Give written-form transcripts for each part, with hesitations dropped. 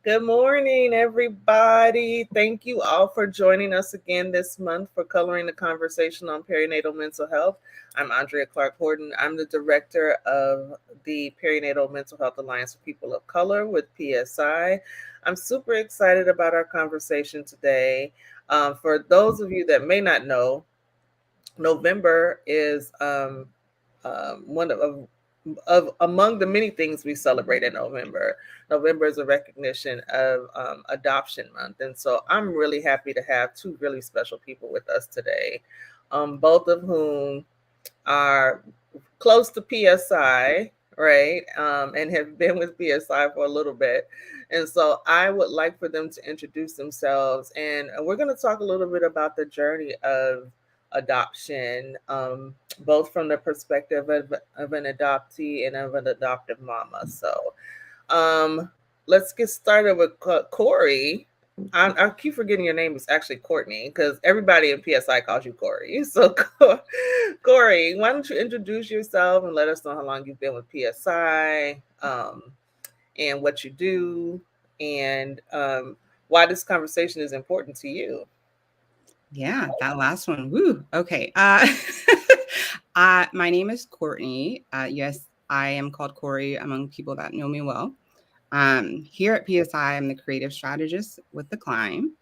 Good morning, everybody. Thank you all for joining us again this month for Coloring the Conversation on Perinatal Mental Health. I'm Andrea Clark Horton. I'm the director of the Perinatal Mental Health Alliance for People of Color with PSI. I'm super excited about our conversation today. For those of you that may not know, November is one of among the many things we celebrate in November. November is a recognition of Adoption Month, and so I'm really happy to have two really special people with us today, both of whom are close to PSI, right, and have been with PSI for a little bit. And so I would like for them to introduce themselves, and we're going to talk a little bit about the journey of adoption, both from the perspective of an adoptee and of an adoptive mama. So um, let's get started with Corey. I keep forgetting your name is actually Courtney because everybody in PSI calls you Corey. So, Corey, why don't you introduce yourself and let us know how long you've been with PSI, and what you do, and why this conversation is important to you. Yeah, that last one. Woo. Okay. My name is Courtney. Yes, I am called Corey among people that know me well. Here at PSI, I'm the creative strategist with the climb.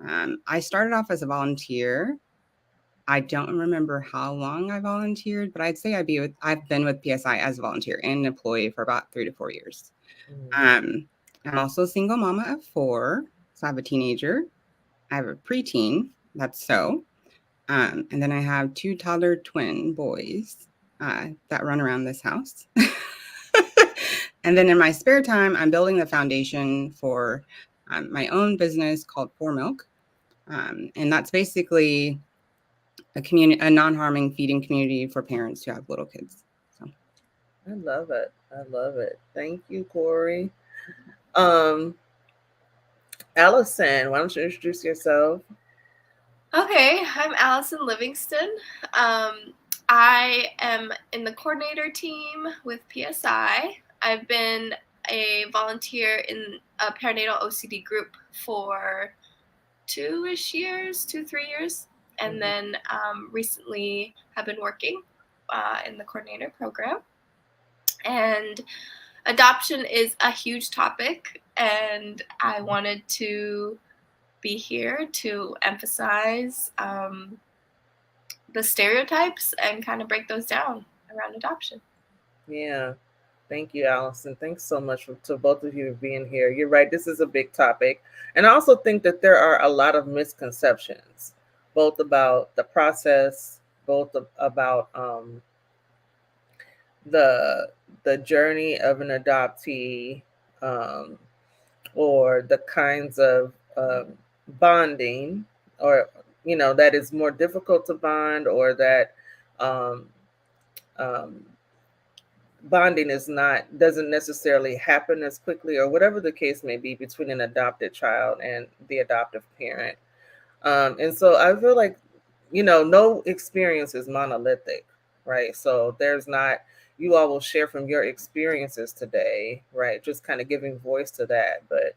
I started off as a volunteer. I don't remember how long I volunteered, but I'd say I've been with PSI as a volunteer and an employee for about 3 to 4 years. I'm also a single mama of 4. So I have a teenager. I have a preteen. That's so. And then I have 2 toddler twin boys that run around this house. And then in my spare time, I'm building the foundation for my own business called For Milk. And that's basically a non-harming feeding community for parents who have little kids. So I love it. I love it. Thank you, Corey. Um, Allison, why don't you introduce yourself? Okay, I'm Allison Livingston. I am in the coordinator team with PSI. I've been a volunteer in a perinatal OCD group for 2-ish years, 2-3 years, and then recently have been working in the coordinator program. And adoption is a huge topic, and I wanted to be here to emphasize the stereotypes and kind of break those down around adoption. Yeah. Thank you, Allison. Thanks so much to both of you for being here. You're right. This is a big topic. And I also think that there are a lot of misconceptions, both about the process, both about the journey of an adoptee, um, or the kinds of bonding, or that is more difficult to bond, or that um, um, bonding doesn't necessarily happen as quickly, or whatever the case may be, between an adopted child and the adoptive parent. And so I feel like, no experience is monolithic, right? So there's not, you all will share from your experiences today, right? Just kind of giving voice to that, but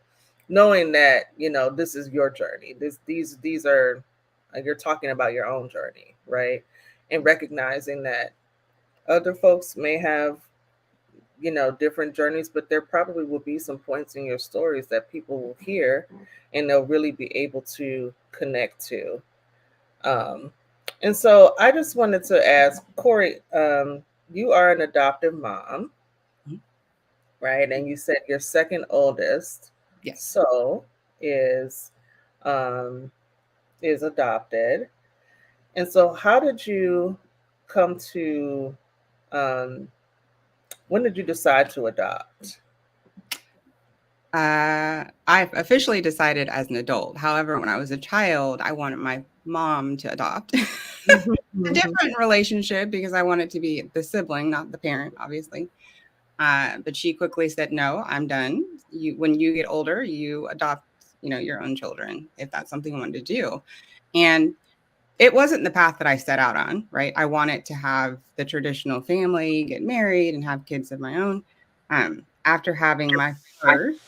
knowing that, this is your journey. These are, you're talking about your own journey, right? And recognizing that other folks may have, different journeys, but there probably will be some points in your stories that people will hear and they'll really be able to connect to. Um, and so I just wanted to ask Corey, you are an adoptive mom, right? And you said your second oldest, yes. so is adopted. And so how did you come to, when did you decide to adopt? I've officially decided as an adult. However, when I was a child, I wanted my mom to adopt. A different relationship because I wanted to be the sibling, not the parent, obviously. But she quickly said, "No, I'm done. When you get older, you adopt, your own children if that's something you wanted to do." And it wasn't the path that I set out on, right? I wanted to have the traditional family, get married, and have kids of my own. After having my first,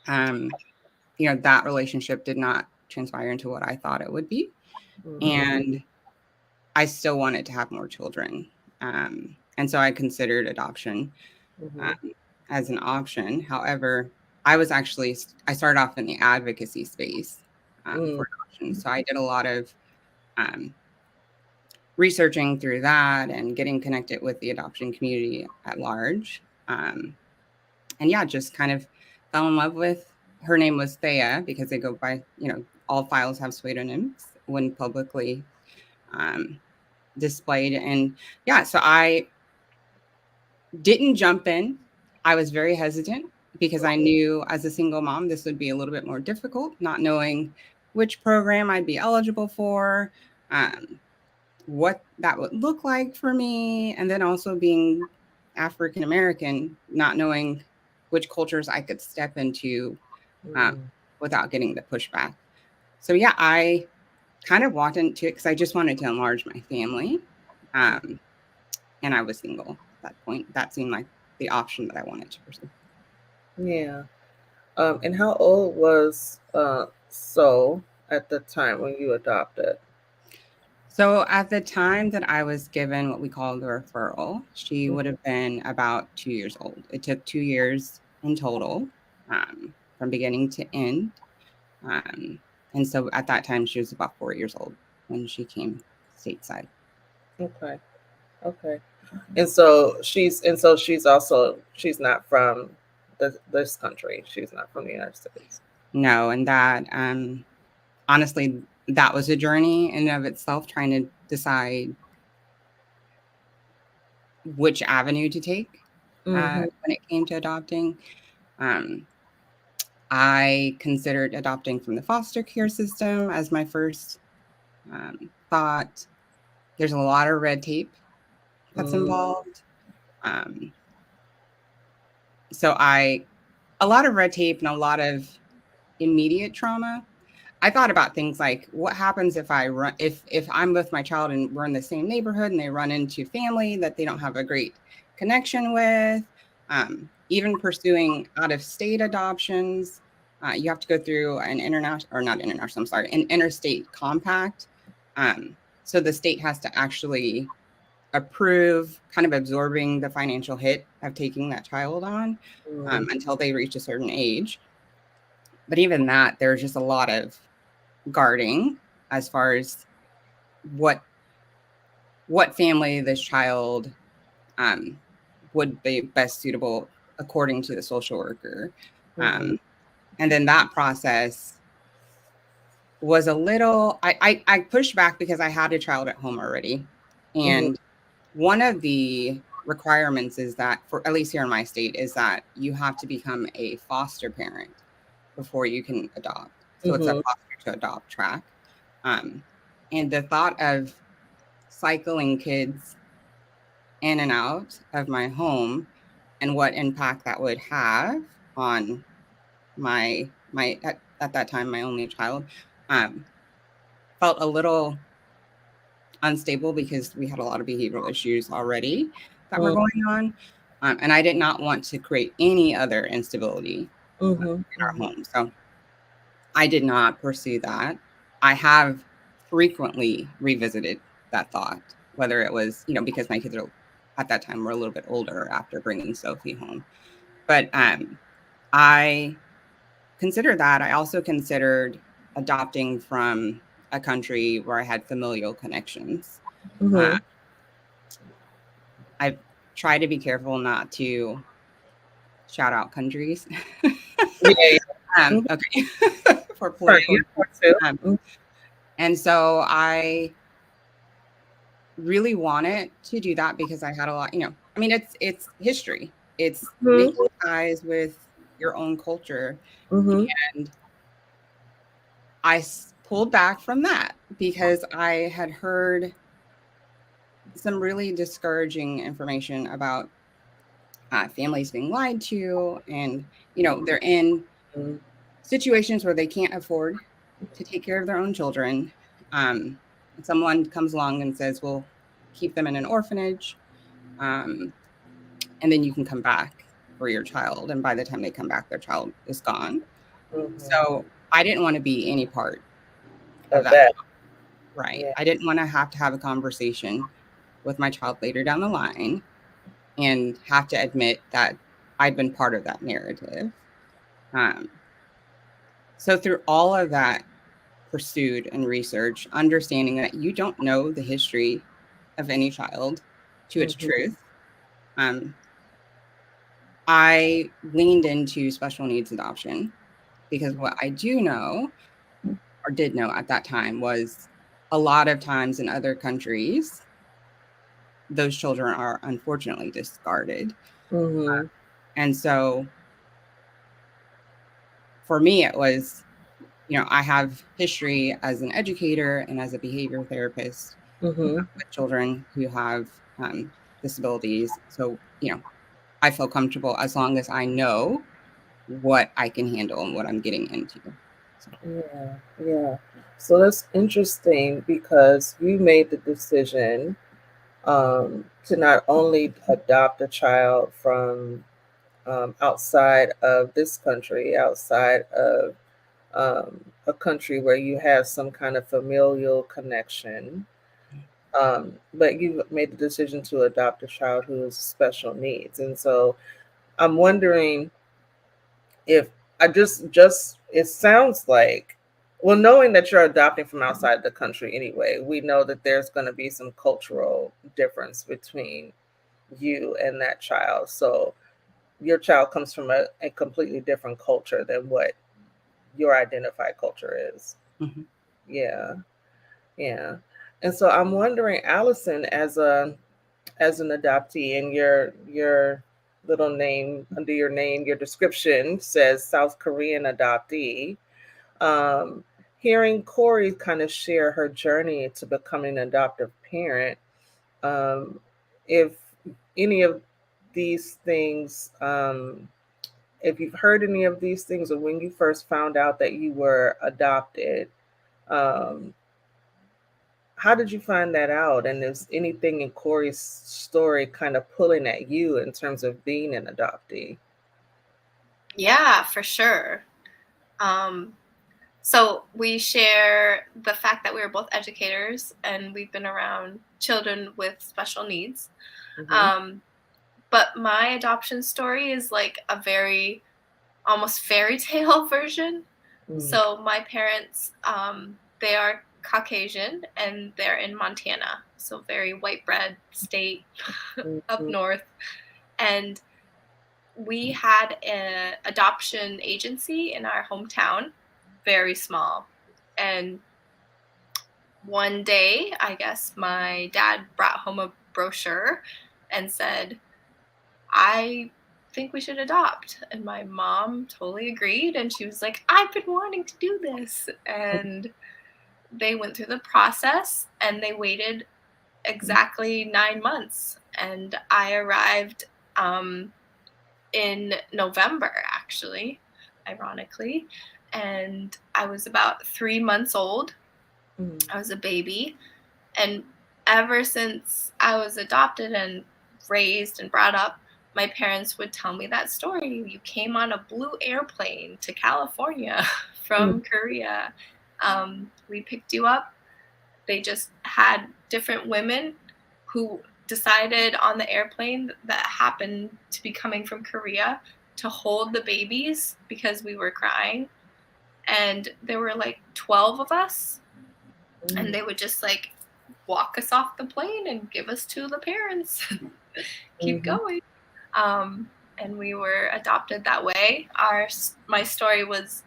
That relationship did not transpire into what I thought it would be. Mm-hmm. And I still wanted to have more children. And so I considered adoption as an option. However, I started off in the advocacy space for adoption. So I did a lot of researching through that and getting connected with the adoption community at large. And yeah, just kind of fell in love with, her name was Thea because they go by, all files have pseudonyms when publicly displayed. And yeah, so I didn't jump in. I was very hesitant because I knew as a single mom, this would be a little bit more difficult, not knowing which program I'd be eligible for, what that would look like for me. And then also being African American, not knowing which cultures I could step into without getting the pushback. So yeah, I kind of walked into it because I just wanted to enlarge my family. And I was single at that point. That seemed like the option that I wanted to pursue. Yeah. And how old was So at the time when you adopted? So at the time that I was given what we call the referral, she would have been about 2 years old. It took 2 years in total, from beginning to end. And so at that time, she was about 4 years old when she came stateside. Okay. Okay. And so she's not from this country. She's not from the United States. No, and that honestly, that was a journey in and of itself, trying to decide which avenue to take when it came to adopting. I considered adopting from the foster care system as my first thought. There's a lot of red tape that's involved. So a lot of red tape and a lot of immediate trauma. I thought about things like, what happens if if I'm with my child and we're in the same neighborhood and they run into family that they don't have a great connection with. Even pursuing out of state adoptions, you have to go through an interstate compact. So the state has to actually approve kind of absorbing the financial hit of taking that child on until they reach a certain age. But even that, there's just a lot of guarding as far as what family this child would be best suitable according to the social worker. And then that process was a little, I pushed back because I had a child at home already. And one of the requirements is that, for at least here in my state, is that you have to become a foster parent before you can adopt. So it's a foster to adopt track. And the thought of cycling kids in and out of my home and what impact that would have on my at that time, my only child, felt a little unstable because we had a lot of behavioral issues already that were going on. And I did not want to create any other instability in our home. So I did not pursue that. I have frequently revisited that thought, whether it was, because my kids at that time were a little bit older after bringing Sophie home. But I considered that. I also considered adopting from a country where I had familial connections. I try to be careful not to shout out countries. Okay. For political. And so I really wanted to do that because I had a lot, it's history. It's making ties with your own culture. And I pulled back from that because I had heard some really discouraging information about families being lied to, and they're in situations where they can't afford to take care of their own children. Someone comes along and says, "We'll keep them in an orphanage, and then you can come back for your child." And by the time they come back, their child is gone. Mm-hmm. So I didn't want to be any part of Of that. that. Right. Yeah. I didn't want to have a conversation with my child later down the line and have to admit that I'd been part of that narrative. Um, so through all of that pursued and research, understanding that you don't know the history of any child to its Mm-hmm. truth, um, I leaned into special needs adoption because what I do know or did know at that time was a lot of times in other countries, those children are unfortunately discarded. Mm-hmm. And so for me, it was, I have history as an educator and as a behavior therapist Mm-hmm. with children who have disabilities. So, I feel comfortable as long as I know what I can handle and what I'm getting into. So, Yeah. Yeah. So that's interesting because you made the decision to not only adopt a child from outside of this country, outside of a country where you have some kind of familial connection, but you made the decision to adopt a child who has special needs. And so I'm wondering if I just it sounds like, well, knowing that you're adopting from outside the country anyway, we know that there's going to be some cultural difference between you and that child. So your child comes from a completely different culture than what your identified culture is. mhm. Yeah. Yeah. And so I'm wondering, Allison, as an adoptee, and your little name under your name, your description says South Korean adoptee. Um, Hearing Corey kind of share her journey to becoming an adoptive parent, um, if any of these things, if you've heard any of these things, or when you first found out that you were adopted, um, how did you find that out? And is anything in Corey's story kind of pulling at you in terms of being an adoptee? Yeah, for sure. Um, so we share the fact that we were both educators and we've been around children with special needs. Mm-hmm. Um, but my adoption story is like a very almost fairy tale version. So my parents, they are Caucasian and they're in Montana, so very white bread state up Mm-hmm. north. And we had an adoption agency in our hometown, very small. And one day, I guess my dad brought home a brochure and said, I think we should adopt. And my mom totally agreed. And she was like, I've been wanting to do this. And they went through the process and they waited exactly 9 months. And I arrived in November, actually, ironically. And I was about 3 months old. I was a baby. And ever since I was adopted and raised and brought up, my parents would tell me that story. You came on a blue airplane to California Mm-hmm. from Korea. We picked you up. They just had different women who decided on the airplane that happened to be coming from Korea to hold the babies because we were crying. And there were like 12 of us, and they would just like walk us off the plane and give us to the parents. Keep Mm-hmm. going. And we were adopted that way. My story was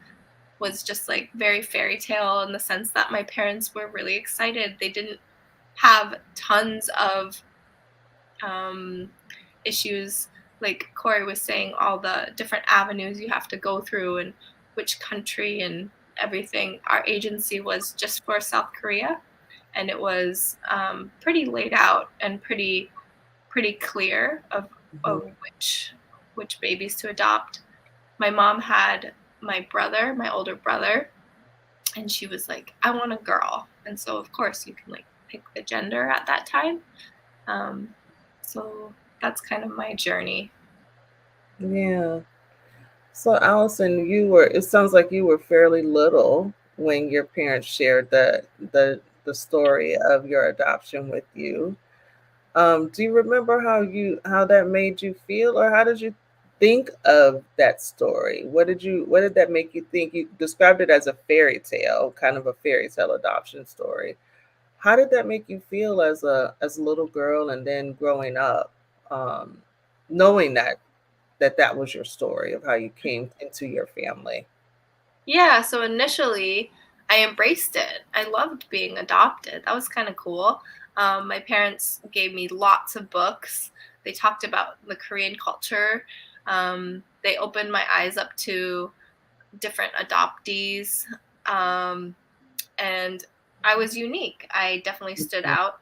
just like very fairy tale in the sense that my parents were really excited. They didn't have tons of um, issues, like Corey was saying, all the different avenues you have to go through and which country and everything. Our agency was just for South Korea, and it was pretty laid out and pretty clear of which babies to adopt. My mom had my brother, my older brother, and she was like, I want a girl. And so of course you can like pick the gender at that time. So that's kind of my journey. Yeah. So Allison, it sounds like you were fairly little when your parents shared the story of your adoption with you. Do you remember how that made you feel, or how did you think of that story? What did that make you think? You described it as a fairy tale, kind of a fairy tale adoption story. How did that make you feel as a little girl, and then growing up, um, knowing that was your story of how you came into your family? Yeah, so initially I embraced it. I loved being adopted. That was kind of cool. My parents gave me lots of books. They talked about the Korean culture. They opened my eyes up to different adoptees. Um, and I was unique. I definitely stood out.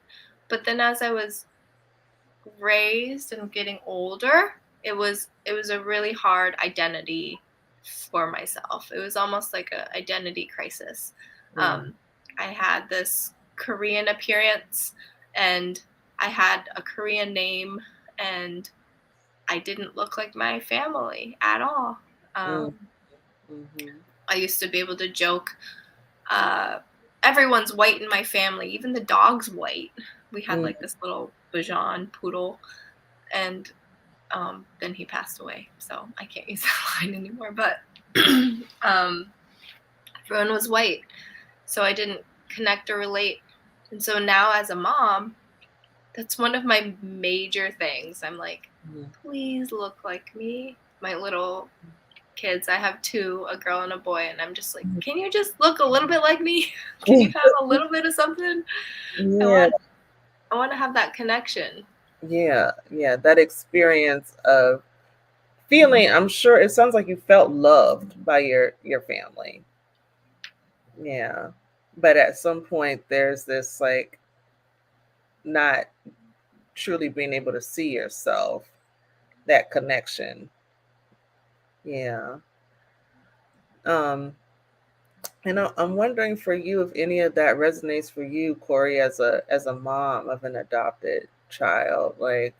But then as I was raised and getting older, it was a really hard identity for myself. It was almost like an identity crisis. Mm, I had this Korean appearance, and I had a Korean name, and I didn't look like my family at all. mm, Um, mhm, I used to be able to joke, uh, everyone's white in my family, even the dog's white. We had mm, like this little Bajan poodle, and then he passed away, so I can't use that line anymore. But um, everyone was white, so I didn't connect or relate. And so now, as a mom, that's one of my major things. I'm like, mm. please look like me. My little kids, I have two, a girl and a boy, and I'm just like, can you just look a little bit like me? Can you have a little bit of something? I Yeah, want I want to have that connection. yeah, yeah. That experience of feeling, I'm sure it sounds like you felt loved by your family. Yeah. But at some point there's this like not truly being able to see yourself, that connection. Yeah. Um and I'm wondering for you if any of that resonates for you, Corey, as a mom of an adopted child. Like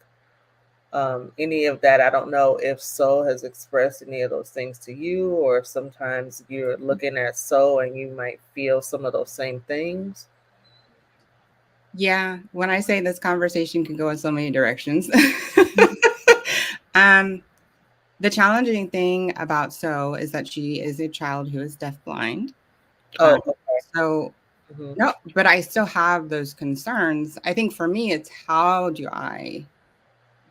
any of that, I don't know if So has expressed any of those things to you, or if sometimes you're looking at So and you might feel some of those same things. Yeah, when I say this conversation can go in so many directions. um, the challenging thing about So is that she is a child who is deafblind. Um, Oh, okay. so Hmm. no, but I still have those concerns. I think for me, it's how do I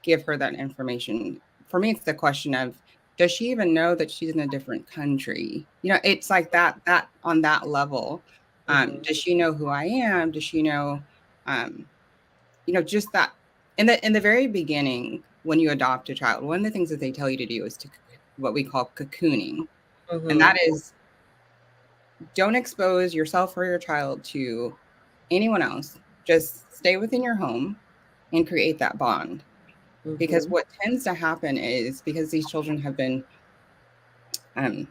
give her that information? For me, it's the question of, does she even know that she's in a different country? It's like that on that level. Hmm. Does she know who I am? Does she know, um, just that in the very beginning, when you adopt a child, one of the things that they tell you to do is to what we call cocooning. And Hmm. that is, don't expose yourself or your child to anyone else. Just stay within your home and create that bond. Because Hmm. what tends to happen is, because these children have been, um,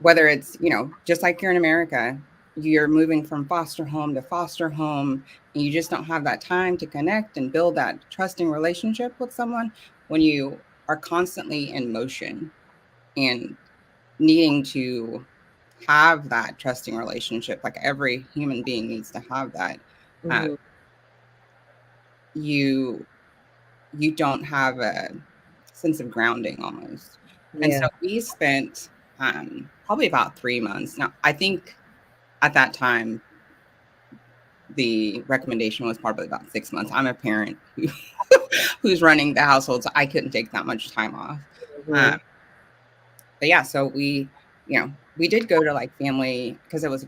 whether it's, just like you're in America, you're moving from foster home to foster home, and you just don't have that time to connect and build that trusting relationship with someone when you are constantly in motion and needing to have that trusting relationship, like every human being needs to have that. uh, Hmm. you you don't have a sense of grounding almost. And so Yeah. we spent probably about 3 months. Now, I think at that time, the recommendation was probably about 6 months. I'm a parent who's running the household, so I couldn't take that much time off. Um, Hmm. but yeah, so we did go to like family, because it was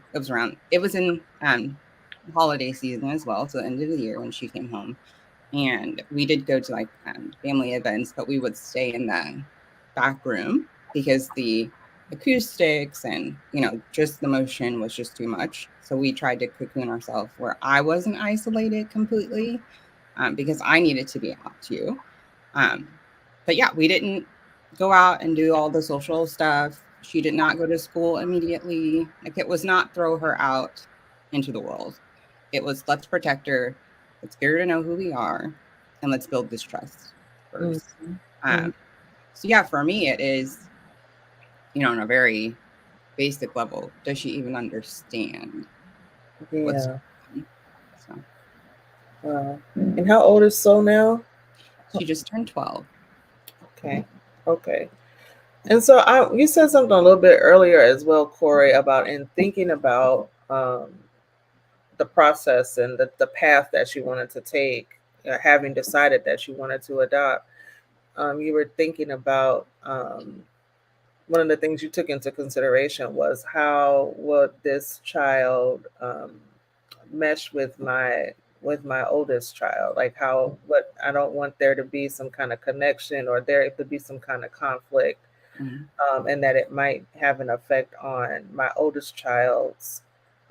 in holiday season as well, so the end of the year when she came home. And we did go to like family events, but we would stay in the back room because the acoustics and just the motion was just too much. So we tried to cocoon ourselves where I wasn't isolated completely, because I needed to be out too. Um, but yeah, we didn't go out and do all the social stuff. She did not go to school immediately. Like, it was not throw her out into the world. It was, let's protect her. Let's get her to know who we are, and let's build this trust Hmm. first. Um, so yeah, for me, it is on a very basic level, does she even understand what's Yeah. going on? So Wow. And how old is So now? she just turned 12. Okay. Okay. And so you said something a little bit earlier as well, Corey, about in thinking about the process and the path that you wanted to take, having decided that you wanted to adopt. You were thinking about one of the things you took into consideration was how would this child mesh with my oldest child, like how what I don't want there to be some kind of connection or there to be some kind of conflict, Mhm. and that it might have an effect on my oldest child's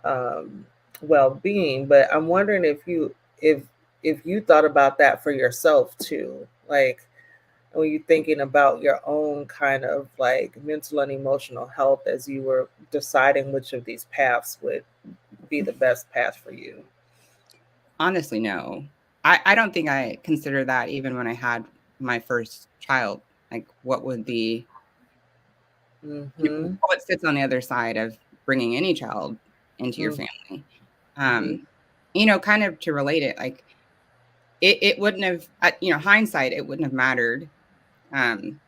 um, well-being. But I'm wondering if you thought about that for yourself too, like when you're thinking about your own kind of like mental and emotional health as you were deciding which of these paths would be the best path for you. Honestly, no. I don't think I considered that even when I had my first child. Like, what would the Mm-hmm. what sits on the other side of bringing any child into your family? Mm-hmm. Um, kind of to relate it, like it wouldn't have, hindsight, it wouldn't have mattered um,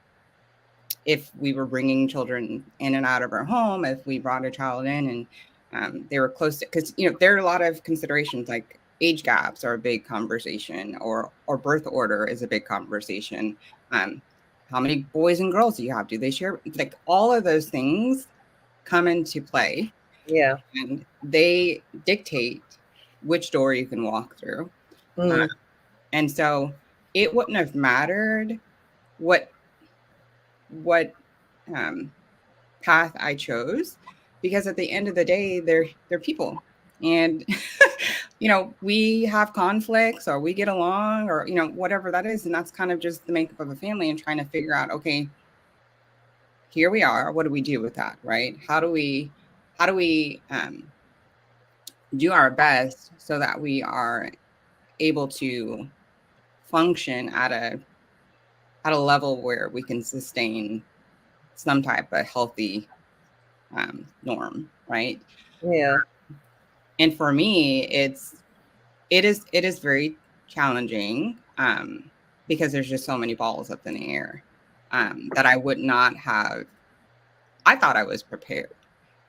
if we were bringing children in and out of our home, if we brought a child in and they were close to, because there are a lot of considerations like age gaps are a big conversation, or birth order is a big conversation. Um, how many boys and girls do you have? Do they share? Like all of those things come into play, Yeah. and they dictate which door you can walk through. Uh, Mm. and so it wouldn't have mattered what what um, path I chose, because at the end of the day, they're people, and we have conflicts or we get along or whatever that is, and that's kind of just the makeup of a family and trying to figure out, okay, here we are. What do we do with that, right? How do we do our best so that we are able to function at a level where we can sustain some type of healthy norm, right? Yeah. And for me, it is very challenging because there's just so many balls up in the air that I would not have. I thought I was prepared.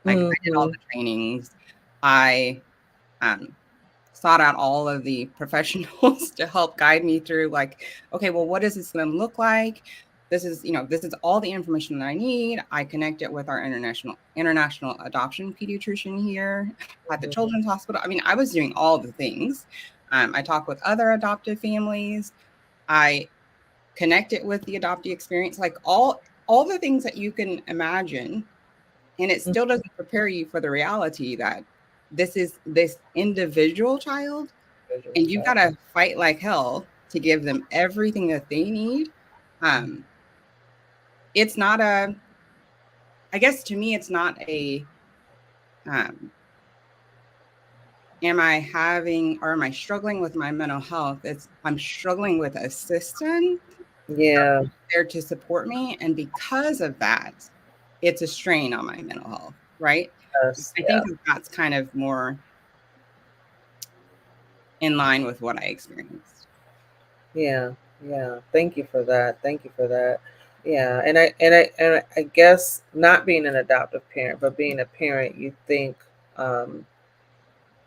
Like I did all Mm-hmm. the trainings. I um, sought out all of the professionals to help guide me through. Like, okay, well, what does this then look like? This is all the information that I need. I connect it with our international adoption pediatrician here at the Mm-hmm. Children's Hospital. I mean, I was doing all the things. I talked with other adoptive families. I connected with the adoptee experience, like all the things that you can imagine, and it still doesn't prepare you for the reality that this is this individual child, Individual and you got child. to fight like hell to give them everything that they need. Um, it's not a, I guess to me, it's not a, um, am I having or am I struggling with my mental health? I'm struggling with a system Yeah. there to support me. And because of that, it's a strain on my mental health, right? Yes. I Yeah. think that's kind of more in line with what I experienced. Yeah. Yeah. Thank you for that. Thank you for that. Yeah. And I guess not being an adoptive parent, but being a parent, you think um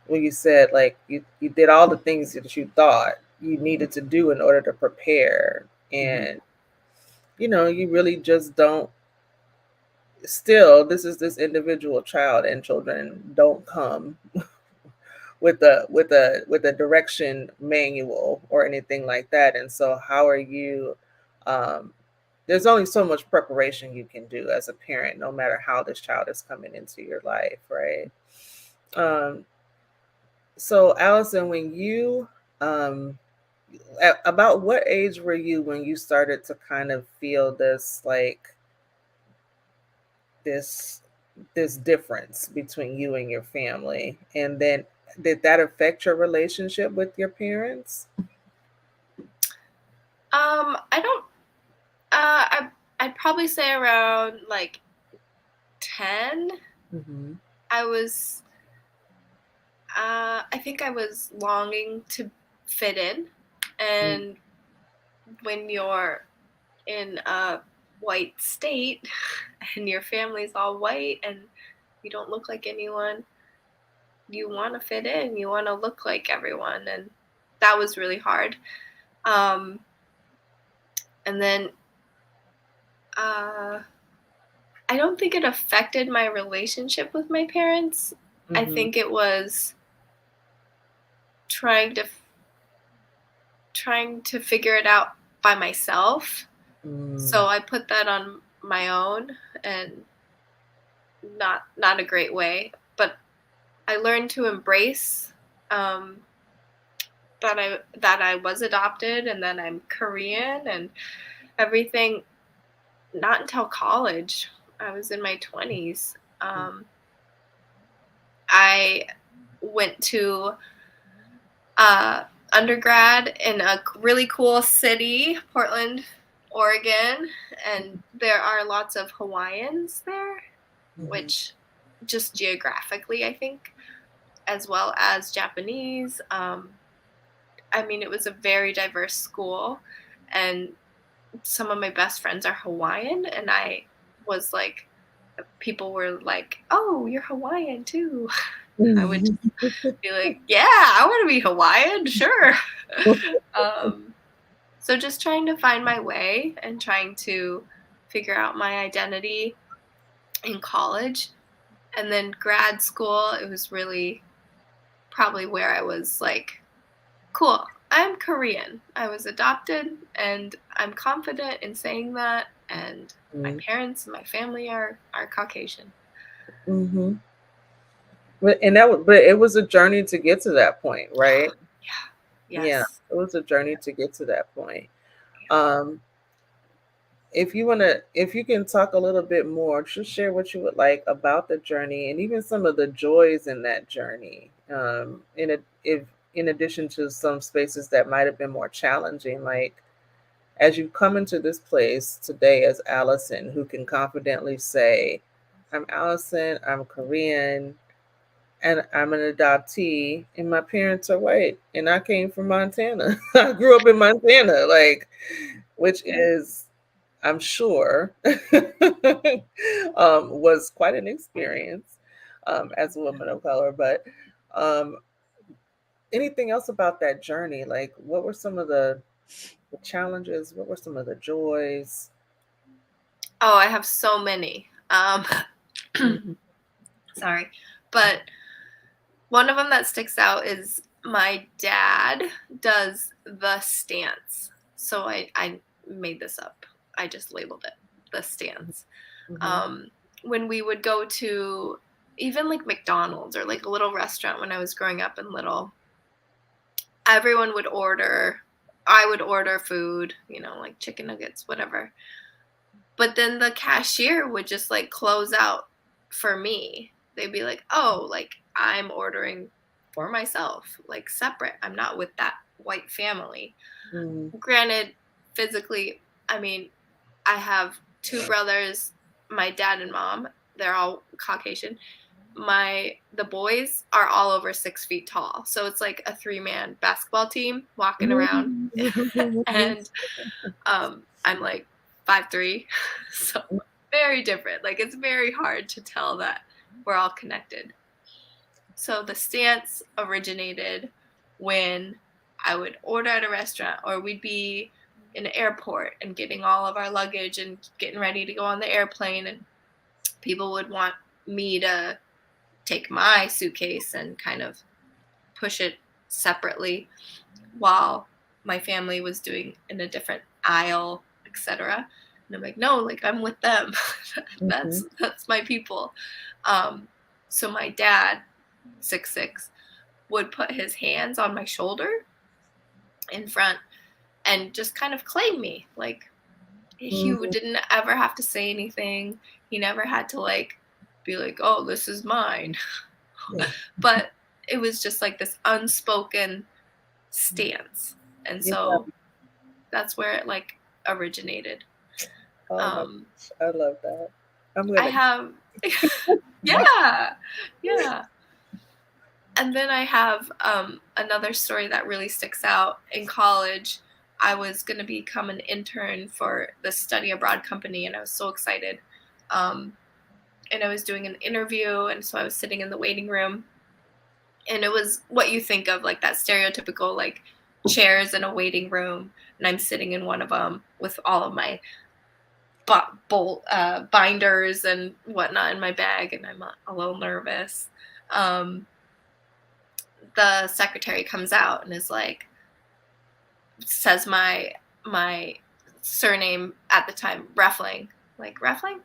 when you said like you did all the things that you thought you needed to do in order to prepare, Mhm. and you really just don't. Still, this is this individual child, and children don't come with a direction manual or anything like that. And so how are you um there's only so much preparation you can do as a parent, no matter how this child is coming into your life, right? Um so Allison, when you um about what age were you when you started to kind of feel this like this this difference between you and your family, and then did that affect your relationship with your parents? I don't. I'd probably say around like 10, Mm-hmm. I think I was longing to fit in. And when you're in a white state and your family's all white and you don't look like anyone, you want to fit in, you want to look like everyone. And that was really hard. And then I don't think it affected my relationship with my parents. Mm-hmm. I think it was trying to figure it out by myself. So I put that on my own, and not a great way. But I learned to embrace that I was adopted and that I'm Korean and everything. Not until college. I was in my 20s. I went to undergrad in a really cool city, Portland, Oregon, and there are lots of Hawaiians there, which just geographically, I think, as well as Japanese. I mean, it was a very diverse school, and some of my best friends are Hawaiian, and I was like, people were like, "Oh, you're Hawaiian too." I would just be like, "Yeah, I want to be Hawaiian, sure." So just trying to find my way and trying to figure out my identity in college. And then grad school, it was really probably where I was like, cool, I'm Korean. I was adopted and I'm confident in saying that. And my parents and my family are Caucasian. Mm-hmm. But it was a journey to get to that point, right? Yeah. Yes. Yeah, it was a journey to get to that point. If you can talk a little bit more, just share what you would like about the journey and even some of the joys in that journey. In addition to some spaces that might have been more challenging, like as you come into this place today as Allison, who can confidently say, "I'm Allison, I'm Korean, and I'm an adoptee, and my parents are white, and I came from Montana. I grew up in Montana," which is, I'm sure, was quite an experience as a woman of color. But anything else about that journey? Like, what were some of the challenges? What were some of the joys? Oh, I have so many. Sorry. But one of them that sticks out is my dad does the stance. So I made this up. I just labeled it the stance. When we would go to even like McDonald's or like a little restaurant when I was growing up and little, everyone would order. I would order food, like chicken nuggets, whatever. But then the cashier would just like close out for me. They'd be like, "Oh, like I'm ordering for myself, like separate. I'm not with that white family." Granted, physically, I mean, I have two brothers, my dad and mom. They're all Caucasian. The boys are all over 6 feet tall. So it's like a 3-man basketball team walking around. And I'm like 5'3", so very different. Like it's very hard to tell that we're all connected. So the stance originated when I would order at a restaurant, or we'd be in an airport and getting all of our luggage and getting ready to go on the airplane, and people would want me to take my suitcase and kind of push it separately while my family was doing in a different aisle, etc. And I'm like, no, like I'm with them. That's my people. So my dad, 6'6", would put his hands on my shoulder in front and just kind of claim me. Like he didn't ever have to say anything. He never had to like be like, "Oh, this is mine." But it was just like this unspoken stance. And so that's where it like originated. I love that. I have Yeah. Yeah. And then I have another story that really sticks out. In college, I was going to become an intern for the study abroad company, and I was so excited. And I was doing an interview, and so I was sitting in the waiting room, and it was what you think of, like that stereotypical like chairs in a waiting room, and I'm sitting in one of them with all of my binders and whatnot in my bag, and I'm a little nervous. The secretary comes out and is like, says my surname at the time, Reffling, like Reffling,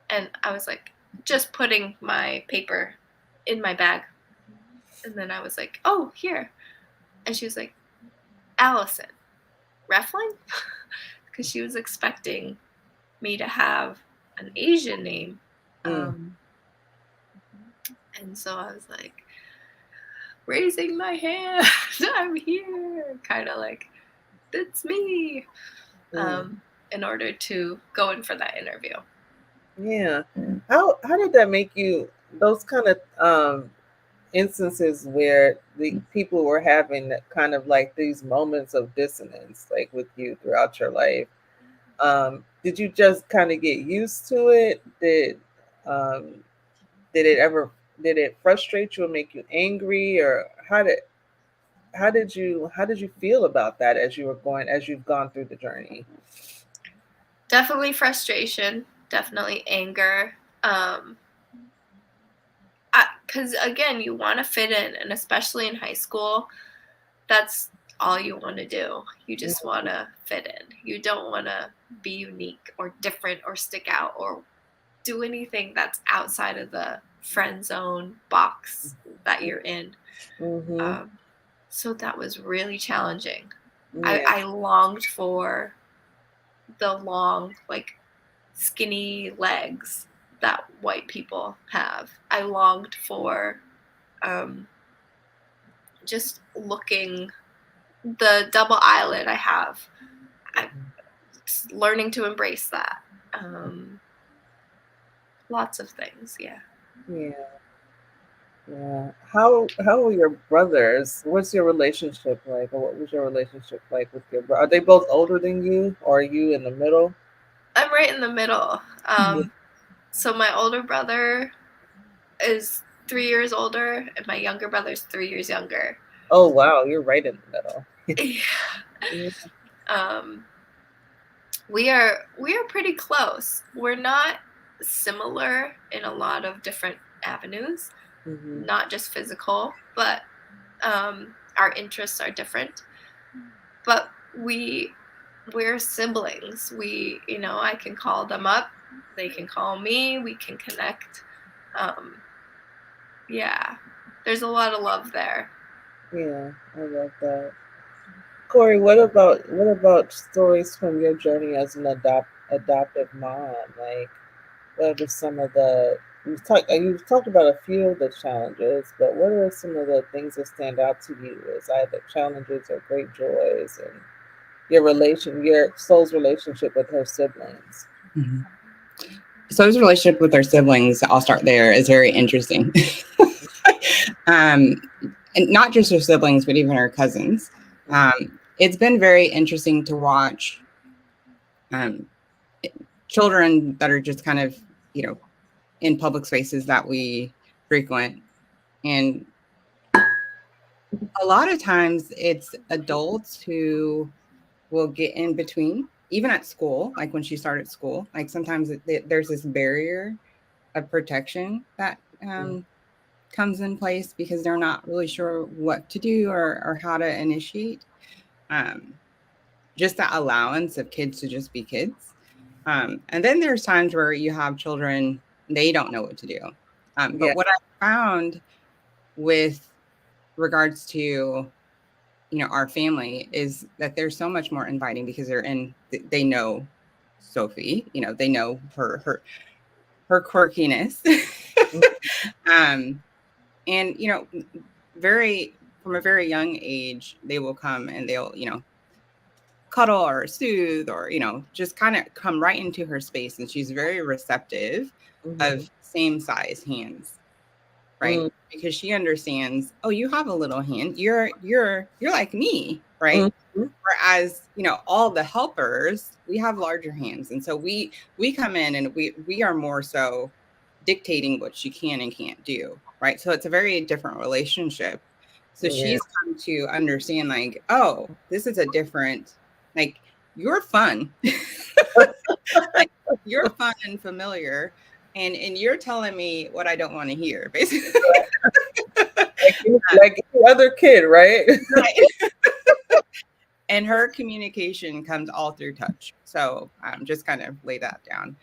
and I was like, just putting my paper in my bag, and then I was like, oh, here, and she was like, Allison, Reffling, because she was expecting me to have an Asian name, and so I was like, raising my hand, I'm here, kind of like, it's me, in order to go in for that interview. Yeah. How did that make you, those kind of instances where the people were having kind of like these moments of dissonance like with you throughout your life? Did you just kind of get used to it? Um, did it frustrate you or make you angry, or how did you feel about that as you've gone through the journey? Definitely frustration, definitely anger. Because again, you want to fit in, and especially in high school, that's all you want to do. You just want to fit in. You don't want to be unique or different or stick out or do anything that's outside of the friend zone box that you're in. So that was really challenging. Yeah. I longed for the long, like, skinny legs that white people have. I longed for just looking the double eyelid I have. I'm learning to embrace that. Lots of things, yeah. Yeah. How are your brothers? What's your relationship like, or what was your relationship like with your brother? Are they both older than you, or are you in the middle? I'm right in the middle. So my older brother is 3 years older, and my younger brother's 3 years younger. Oh wow, you're right in the middle. Yeah. We are pretty close. We're not similar in a lot of different avenues, not just physical, but our interests are different. But we're siblings. I can call them up, they can call me, we can connect. Yeah, there's a lot of love there. Yeah, I love that. Corey, what about stories from your journey as an adoptive mom? Like, what are some of the you've talked about a few of the challenges, but what are some of the things that stand out to you as either challenges or great joys, and your soul's relationship with her siblings? Soul's relationship with her siblings, I'll start there, is very interesting. And not just her siblings, but even her cousins. It's been very interesting to watch children that are just kind of, in public spaces that we frequent. And a lot of times it's adults who will get in between, even at school, like when she started school. Like sometimes there's this barrier of protection that comes in place because they're not really sure what to do or how to initiate. Just that allowance of kids to just be kids. And then there's times where you have children, they don't know what to do. But what I found with regards to, our family is that they're so much more inviting because they know Sophie, they know her quirkiness. And, from a very young age, they will come and they'll, cuddle or soothe or, just kind of come right into her space. And she's very receptive. of same size hands, right? Because she understands, oh, you have a little hand. You're like me, right? Whereas, all the helpers, we have larger hands. And so we come in and we are more so dictating what she can and can't do, right? So it's a very different relationship. So she's come to understand, like, oh, this is a different, like, you're fun. Like, you're fun and familiar, and you're telling me what I don't want to hear, basically. like any other kid, right? Right. And her communication comes all through touch. So just kind of lay that down.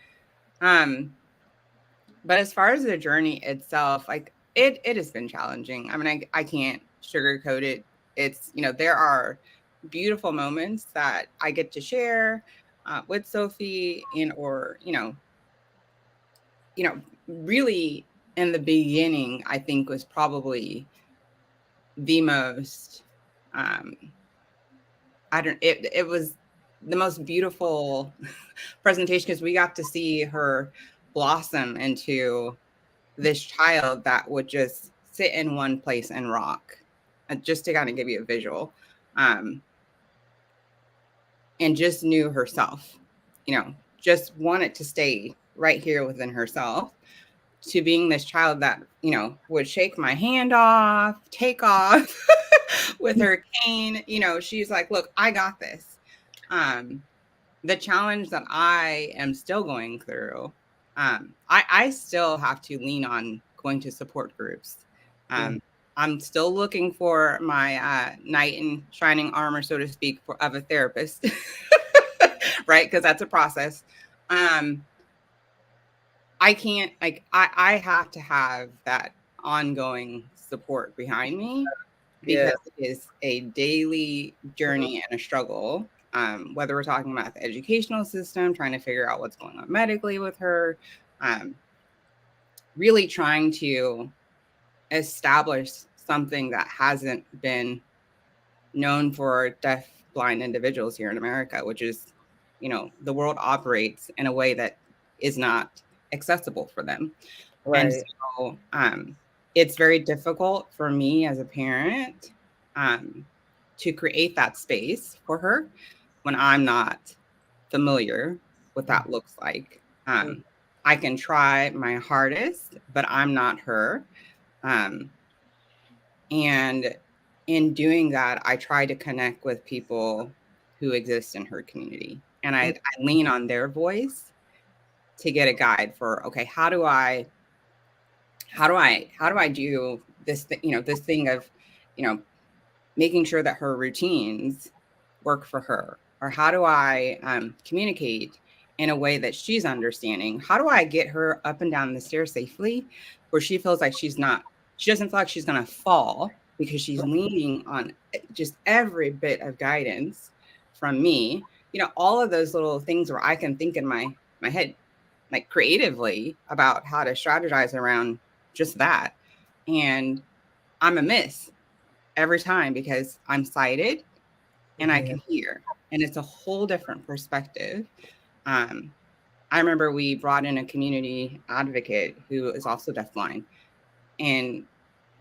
But as far as the journey itself, like it has been challenging. I mean, I can't sugarcoat it. It's, there are beautiful moments that I get to share with Sophie or, really in the beginning, I think was probably the most, it was the most beautiful presentation because we got to see her blossom into this child that would just sit in one place and rock, just to kind of give you a visual, and just knew herself, just wanted to stay right here within herself, to being this child that, would shake my hand off, take off with her cane. She's like, look, I got this. The challenge that I am still going through, I still have to lean on going to support groups. I'm still looking for my knight in shining armor, so to speak, of a therapist, right? Because that's a process. I can't, like, I have to have that ongoing support behind me, because it is a daily journey and a struggle. Whether we're talking about the educational system, trying to figure out what's going on medically with her, really trying to establish something that hasn't been known for deaf, blind individuals here in America, which is, the world operates in a way that is not accessible for them. Right. And so it's very difficult for me as a parent to create that space for her when I'm not familiar what that looks like. I can try my hardest, but I'm not her. And in doing that, I try to connect with people who exist in her community. And I lean on their voice to get a guide for, okay, how do I do this, this thing of, making sure that her routines work for her? Or how do I communicate in a way that she's understanding? How do I get her up and down the stairs safely where she feels like she doesn't feel like she's going to fall, because she's leaning on just every bit of guidance from me? All of those little things where I can think in my head, like creatively, about how to strategize around just that. And I'm a miss every time because I'm sighted and I can hear, and it's a whole different perspective. I remember we brought in a community advocate who is also deafblind, and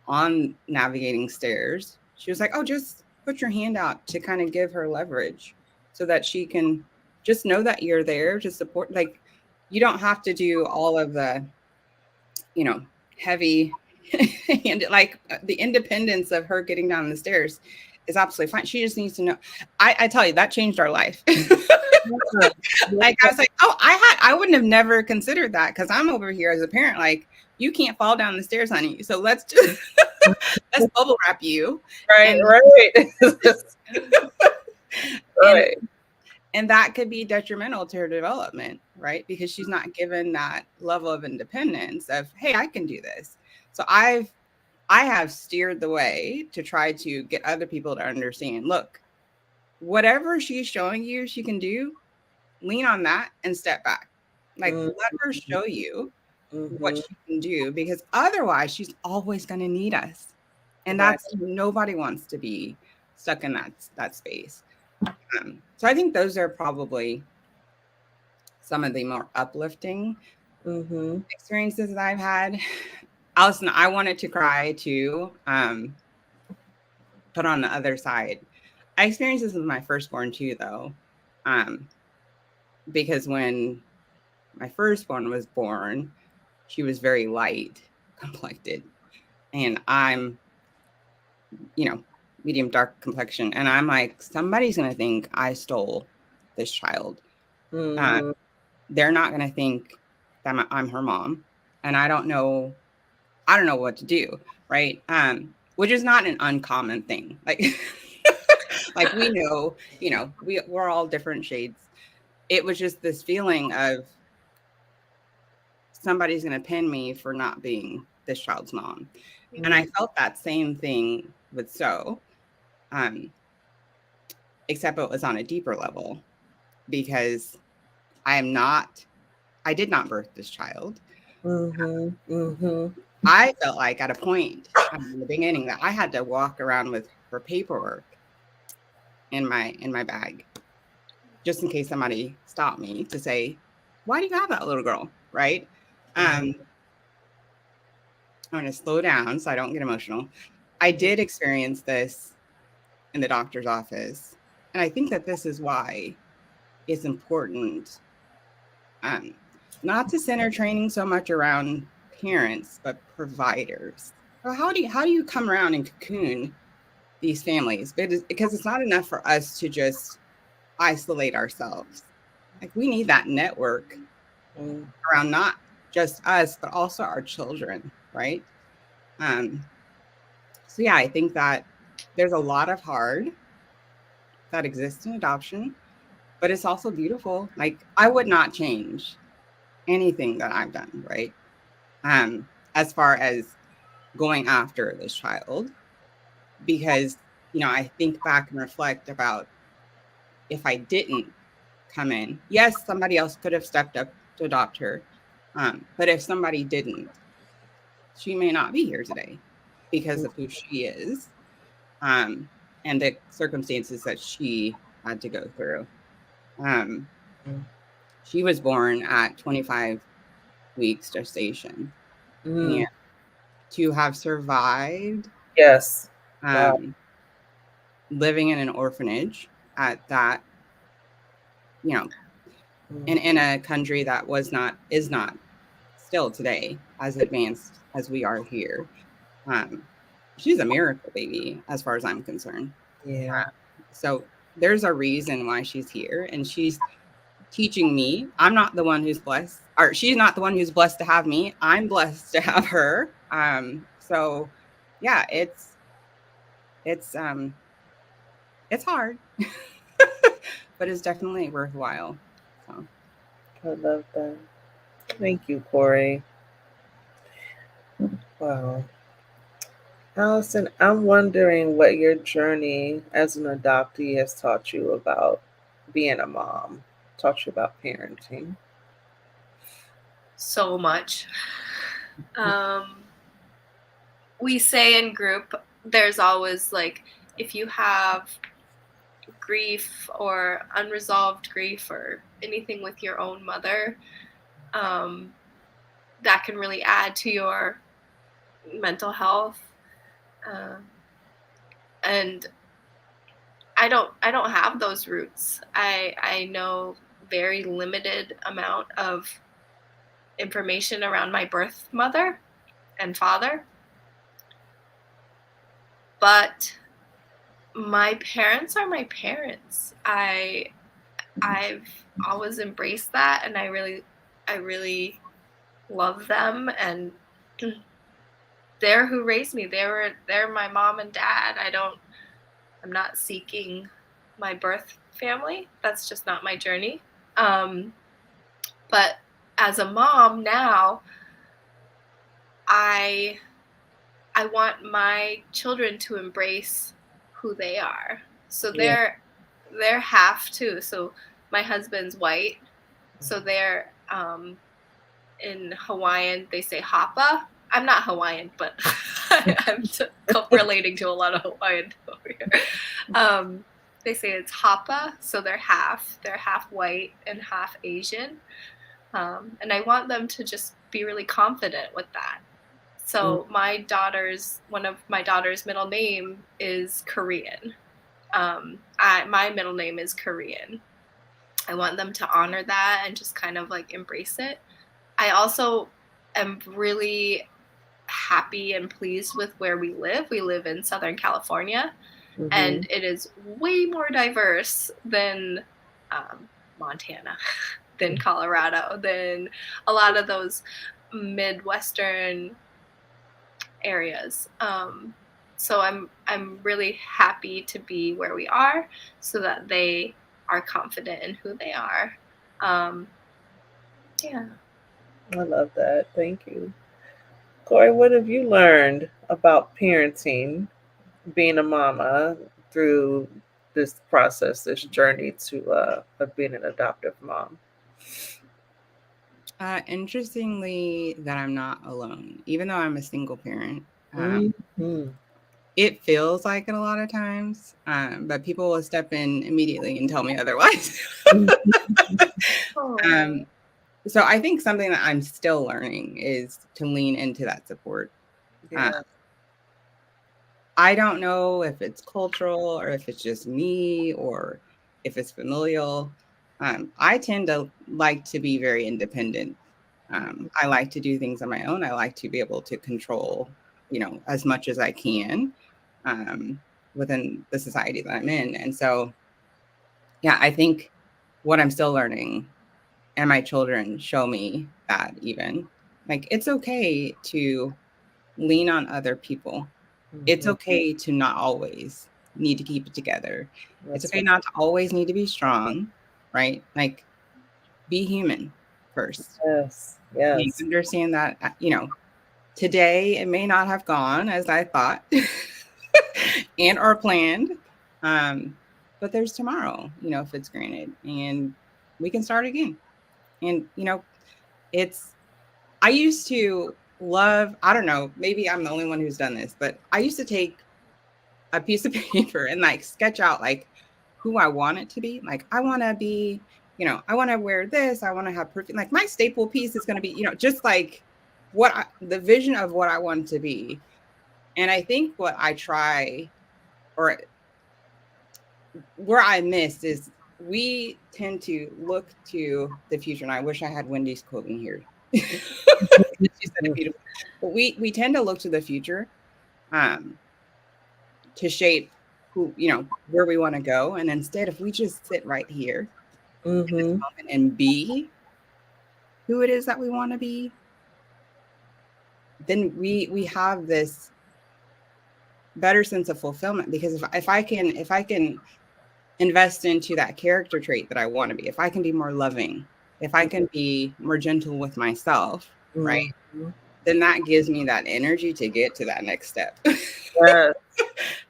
on navigating stairs, she was like, oh, just put your hand out to kind of give her leverage so that she can just know that you're there to support. Like, you don't have to do all of the, heavy and like the independence of her getting down the stairs is absolutely fine. She just needs to know. I tell you, that changed our life. Like, I was like, oh, I wouldn't have never considered that, because I'm over here as a parent, like, you can't fall down the stairs, honey. So let's just let's bubble wrap you. Right, right. And that could be detrimental to her development, right? Because she's not given that level of independence of, hey, I can do this. So I have steered the way to try to get other people to understand, look, whatever she's showing you she can do, lean on that and step back. Like, let her show you what she can do, because otherwise she's always going to need us. And that's, nobody wants to be stuck in that space. So I think those are probably some of the more uplifting Mm-hmm. experiences that I've had. Allison, I wanted to cry too. But on the other side, I experienced this with my firstborn too, though. Because when my firstborn was born, she was very light complected. And I'm, medium dark complexion. And I'm like, somebody's going to think I stole this child. Mm-hmm. They're not going to think that I'm her mom. And I don't know what to do. Right. Which is not an uncommon thing. Like, like we know, we're all different shades. It was just this feeling of somebody's going to pin me for not being this child's mom. And I felt that same thing with um, except it was on a deeper level because I did not birth this child. Mm-hmm. Mm-hmm. I felt like at a point in the beginning that I had to walk around with her paperwork in my bag, just in case somebody stopped me to say, "Why do you have that little girl?" Right? I'm going to slow down so I don't get emotional. I did experience this in the doctor's office, and I think that this is why it's important not to center training so much around parents, but providers. So how do you come around and cocoon these families? Because it's not enough for us to just isolate ourselves. Like we need that network around not just us, but also our children, right? So yeah, I think that there's a lot of hard that exists in adoption, but it's also beautiful. Like I would not change anything that I've done, right? As far as going after this child, because I think back and reflect about if I didn't come in, yes, somebody else could have stepped up to adopt her. But if somebody didn't, she may not be here today because of who she is, and the circumstances that she had to go through. She was born at 25 weeks gestation, and to have survived Yes. Wow. living in an orphanage at that, in a country that is not still today as advanced as we are here. She's a miracle baby as far as I'm concerned. Yeah. So there's a reason why she's here, and she's teaching me. I'm not the one who's blessed, or she's not the one who's blessed to have me. I'm blessed to have her. So yeah, it's hard, but it's definitely worthwhile. So I love that. Thank you, Corey. Wow. Allison, I'm wondering what your journey as an adoptee has taught you about being a mom, taught you about parenting. So much. We say in group, there's always like, if you have grief or unresolved grief or anything with your own mother, that can really add to your mental health. And I don't have those roots. I know very limited amount of information around my birth mother and father. But my parents are my parents. I've always embraced that, and I really love them, and they're who raised me. They're my mom and dad. I'm not seeking my birth family. That's just not my journey. But as a mom now, I want my children to embrace who they are. So they're half too. So my husband's white. So they're in Hawaiian they say hapa. I'm not Hawaiian, but I'm relating to a lot of Hawaiian over here. They say it's hapa, so they're half white and half Asian. And I want them to just be really confident with that. So one of my daughter's middle name is Korean. My middle name is Korean. I want them to honor that and just kind of like embrace it. I also am really happy and pleased with where we live. We live in Southern California, and it is way more diverse than Montana, than Colorado, than a lot of those Midwestern areas. So I'm really happy to be where we are, so that they are confident in who they are. Yeah. I love that. Thank you. Corey, what have you learned about parenting, being a mama, through this process, this journey to of being an adoptive mom? Interestingly, that I'm not alone, even though I'm a single parent. Mm-hmm. It feels like it a lot of times, but people will step in immediately and tell me otherwise. So I think something that I'm still learning is to lean into that support. Yeah. I don't know if it's cultural or if it's just me or if it's familial. I tend to like to be very independent. I like to do things on my own. I like to be able to control, as much as I can within the society that I'm in. And so, yeah, I think what I'm still learning, and my children show me that even, like, it's okay to lean on other people. It's okay to not always need to keep it together. It's That's okay right. not to always need to be strong, right? Like, be human first. Yes. You Yes. understand that, today it may not have gone as I thought and or planned. But there's tomorrow, if it's granted, and we can start again. And, it's, I used to love, I don't know, maybe I'm the only one who's done this, but I used to take a piece of paper and like sketch out like who I want it to be. Like, I want to be, I want to wear this. I want to have perfume. Like, my staple piece is going to be, just like the vision of what I want to be. And I think what I try, or where I missed, is we tend to look to the future. And I wish I had Wendy's quote in here. She said it beautifully. But we tend to look to the future to shape where we want to go. And instead, if we just sit right here in this moment and be who it is that we want to be, then we have this better sense of fulfillment. Because if I can invest into that character trait that I want to be, if I can be more loving, if I can be more gentle with myself, right, then that gives me that energy to get to that next step. Yes.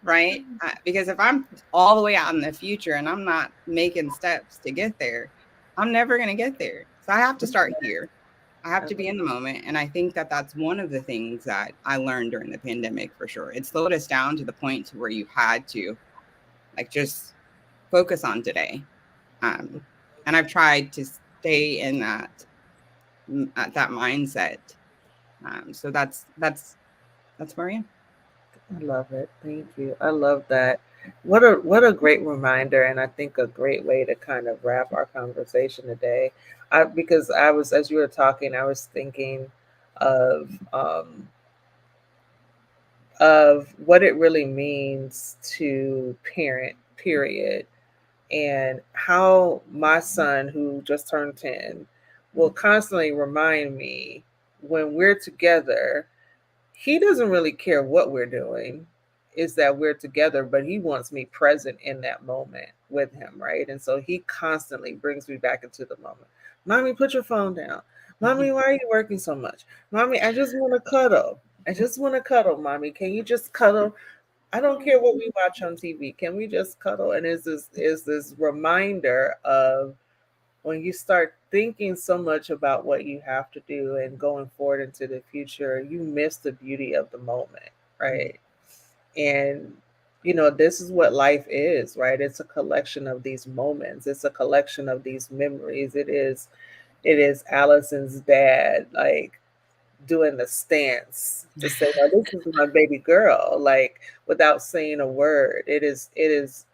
Right? Because if I'm all the way out in the future and I'm not making steps to get there, I'm never going to get there. So I have to start here. I have to be in the moment. And I think that that's one of the things that I learned during the pandemic, for sure. It slowed us down to the point to where you had to like just focus on today. And I've tried to stay in that mindset. So that's where I am. I love it. Thank you. I love that. What a great reminder, and I think a great way to kind of wrap our conversation today. Because I was, as you were talking, I was thinking of um, of what it really means to parent. Period, and how my son, who just turned 10, will constantly remind me when we're together. He doesn't really care what we're doing, is that we're together, but he wants me present in that moment with him, right? And so he constantly brings me back into the moment. Mommy, put your phone down. Mommy, why are you working so much? Mommy, I just want to cuddle. I just want to cuddle, mommy. Can you just cuddle? I don't care what we watch on TV. Can we just cuddle? And is this reminder of, when you start thinking so much about what you have to do and going forward into the future, you miss the beauty of the moment, right? And this is what life is, right? It's a collection of these moments. It's a collection of these memories. It is it is Allison's dad, like doing the stance to say, "Oh, this is my baby girl," like without saying a word. It is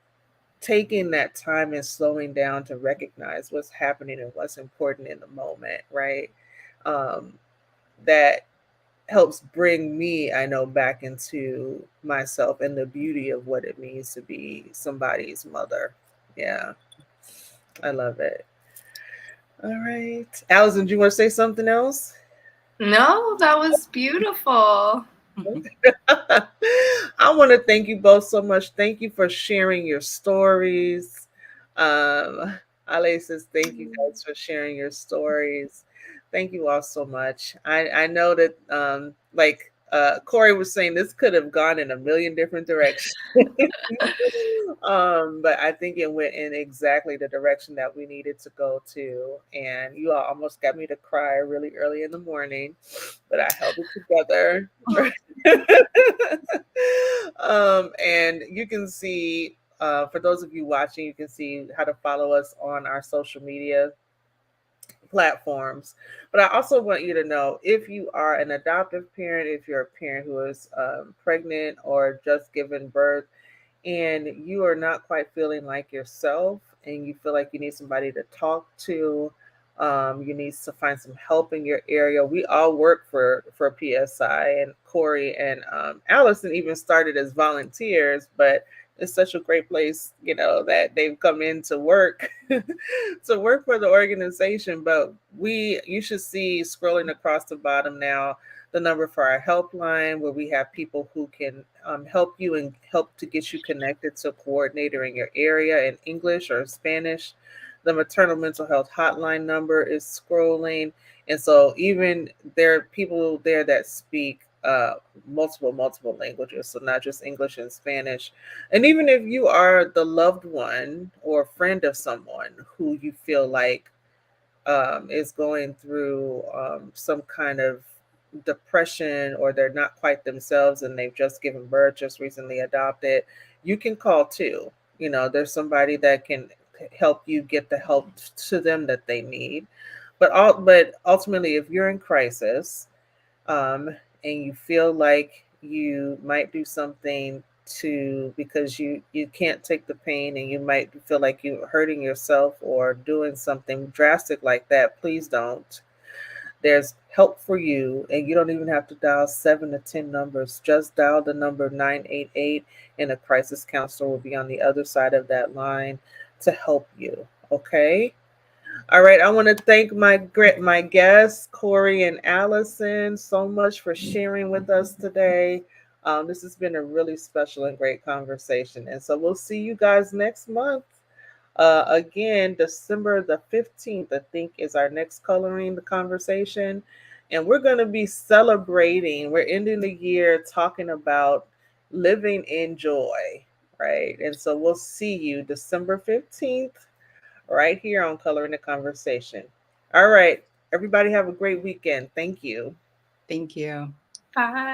taking that time and slowing down to recognize what's happening and what's important in the moment, right? Um, that helps bring me, I know, back into myself and the beauty of what it means to be somebody's mother. Yeah, I love it. All right. Allison, do you want to say something else? No, that was beautiful. I want to thank you both so much. Thank you for sharing your stories. Um, Ale says, thank you guys for sharing your stories. Thank you all so much. I know that, like Corey was saying, this could have gone in a million different directions. But I think it went in exactly the direction that we needed to go to. And you all almost got me to cry really early in the morning, but I held it together. And you can see, for those of you watching, you can see how to follow us on our social media platforms. But I also want you to know, if you are an adoptive parent, if you're a parent who is pregnant or just given birth, and you are not quite feeling like yourself and you feel like you need somebody to talk to, you need to find some help in your area. We all work for PSI, and Corey and Allison even started as volunteers, but it's such a great place, that they've come in to work to work for the organization. But you should see, scrolling across the bottom now, the number for our helpline, where we have people who can help you and help to get you connected to a coordinator in your area in English or Spanish. The maternal mental health hotline number is scrolling. And so even there are people there that speak multiple languages, so not just English and Spanish. And even if you are the loved one or friend of someone who you feel like is going through some kind of depression, or they're not quite themselves and they've just given birth, just recently adopted, you can call too. There's somebody that can help you get the help to them that they need. But ultimately, if you're in crisis, um, and you feel like you might do something to, because you can't take the pain, and you might feel like you're hurting yourself or doing something drastic like that, please don't. There's help for you, and you don't even have to dial 7 to 10 numbers. Just dial the number 988, and a crisis counselor will be on the other side of that line to help you. Okay. All right, I want to thank my guests, Corey and Allison, so much for sharing with us today. This has been a really special and great conversation, and so we'll see you guys next month. Again, December the 15th, I think, is our next Coloring the Conversation, and we're going to be celebrating. We're ending the year talking about living in joy, right? And so we'll see you December 15th right here on Coloring the Conversation. All right. Everybody have a great weekend. Thank you. Thank you. Bye.